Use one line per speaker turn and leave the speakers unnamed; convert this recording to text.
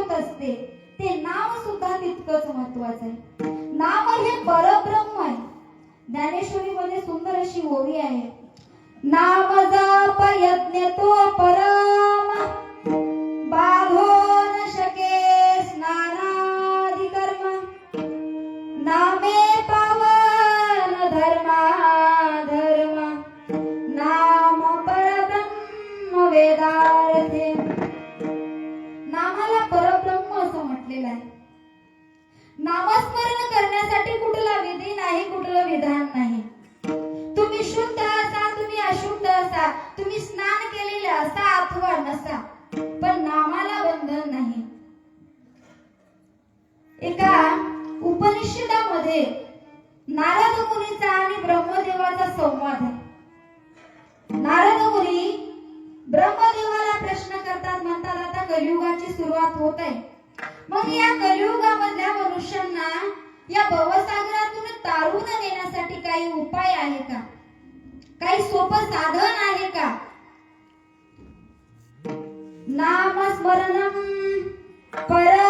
होत असते ते नाम सुद्धा तितकंच महत्वाचं आहे. नाम हे परब्रह्म आहे. ज्ञानेश्वरीमध्ये सुंदर अशी ओवी आहे, नाम जप यज्ञ तो परम, बाधो न शके स्नानादि कर्म, नामे पावन धर्मा धर्म, नाम परब्रह्म वेदार्थे. नामाला परब्रह्म असं म्हटलेलं आहे. नामस्मरण करण्यासाठी कुठला विधी नाही, कुठलं विधान नाही. तुम्ही शुद्ध असा, तुम्ही अशुद्ध असा, तुम्ही स्नान केलेले असा अथवा नसा, पण नामाला बंधन नाही. एका उपनिषदामध्ये नारद मुनीचा आणि ब्रह्मदेवाचा संवाद आहे. नारद मुनी ब्रह्मदेवाला प्रश्न करतात, म्हणतात आता कलियुगाची सुरुवात होत आहे, मग या कलियुगामधल्या मनुष्यांना या भवसागरातून तारून नेण्यासाठी काही उपाय आहे का, काही सोपं साधन आहे का? नामस्मरणम पर